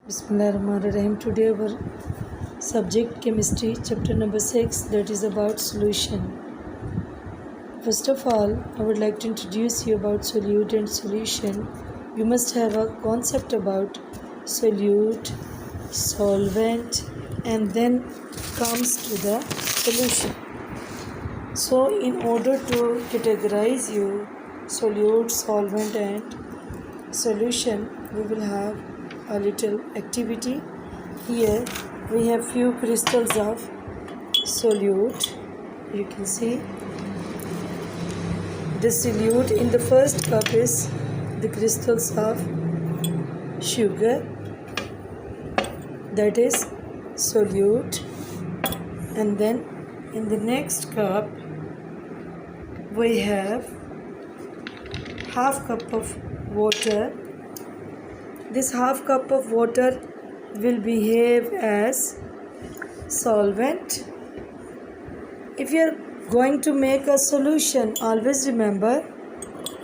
Bismillahirrahmanirrahim. Today our subject chemistry, chapter number 6, that is about solution. First of all, I would like to introduce you about solute and solution. You must have a concept about solute, solvent, and then comes to the solution. So in order to categorize you solute, solvent and solution, we will have a little activity. Here we have few crystals of solute. You can see the solute in the first cup is the crystals of sugar, that is solute, and then in the next cup we have half cup of water. This half cup of water will behave as solvent. If you are going to make a solution, always remember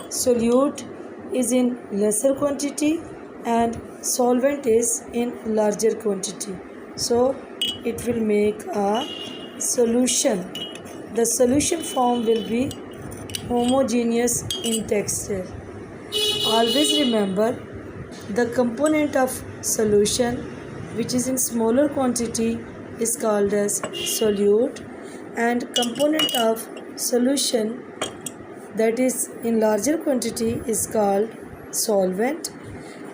solute is in lesser quantity and solvent is in larger quantity. So it will make a solution. The solution form will be homogeneous in texture. Always remember the component of solution which is in smaller quantity is called as solute, and component of solution that is in larger quantity is called solvent.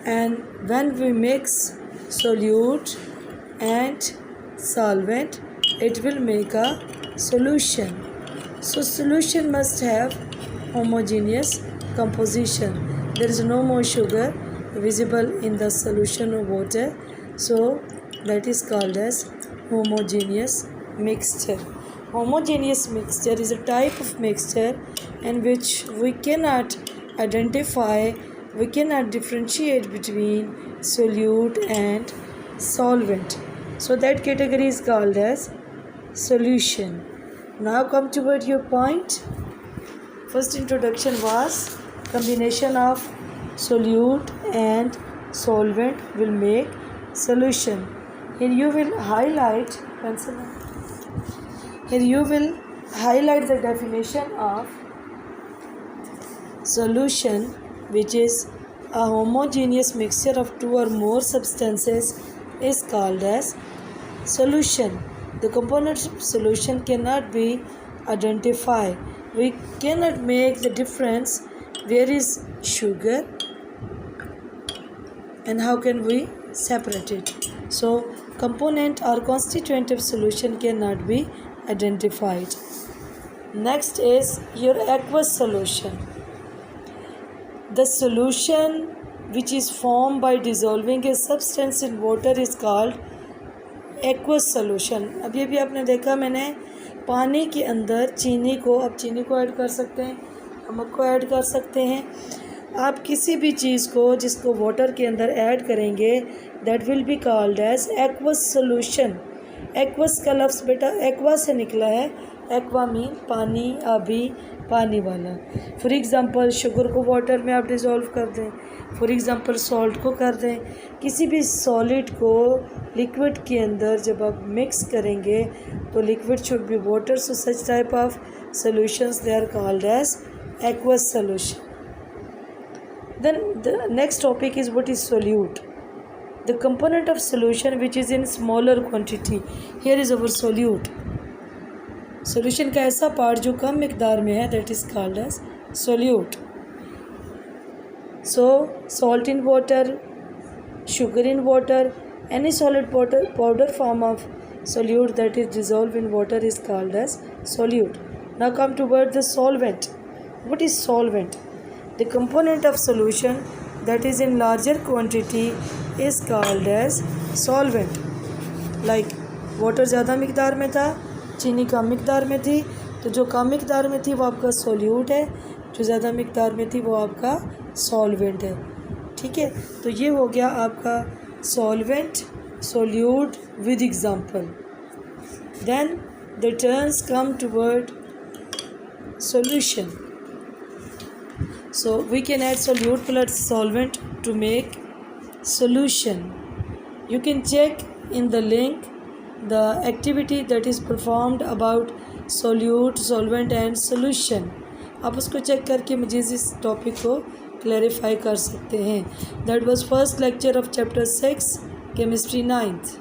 And when we mix solute and solvent, it will make a solution. So solution must have homogeneous composition. There is no more sugar visible in the solution of water, so that is called as homogeneous mixture. Homogeneous mixture is a type of mixture in which we cannot identify, we cannot differentiate between solute and solvent, so that category is called as solution. Now come toward your point. First introduction was combination of solute and solvent will make solution. Here you will highlight the definition of solution, which is a homogeneous mixture of two or more substances is called as solution. The components of solution cannot be identified. We cannot make the difference where is sugar and how can we separate it. So component or constituent of solution cannot be identified. Next is your aqueous solution. The solution which is formed by dissolving a substance in water is called aqueous solution. अभी आपने देखा मैंने पानी के अंदर चीनी को, अब चीनी को ऐड कर सकते हैं, नमक को ऐड कर सकते हैं. आप किसी भी चीज़ को जिसको वाटर के अंदर ऐड करेंगे, that will be called as aqueous solution. Aqueous का लफ्ज़ बेटा एक्वा से निकला है. एक्वा मीन पानी, अभी पानी वाला. फॉर एग्ज़ाम्पल शुगर को वाटर में आप डिज़ोल्व कर दें, फॉर एग्ज़ाम्पल सॉल्ट को कर दें. किसी भी सॉलिड को लिक्विड के अंदर जब आप मिक्स करेंगे तो liquid should be water. So such type of solutions they are called as aqueous solution. Then the next topic is what is solute. The component of solution which is in smaller quantity. Here is our solute. Solution का ऐसा part जो कम मिकदार में है, that is called as solute. So salt in water, sugar in water, any solid powder form of solute that is dissolved in water is called as solute. Now come toward the solvent. What is solvent? The component of solution that is in larger quantity is called as solvent. Like water ज़्यादा मिकदार में था, चीनी कम मिकदार में थी, तो जो कम मिकदार में थी वो आपका सोल्यूट है, जो ज़्यादा मिकदार में थी वो आपका सॉल्वेंट है. ठीक है, तो ये हो गया आपका solvent, solute with example. Then the terms come toward solution. So we can add solute plus solvent to make solution. You can check in the link the activity that is performed about solute, solvent and solution. आप उसको check करके मज़ीद इस topic को clarify कर सकते हैं. That was first lecture of chapter 6, chemistry 9th.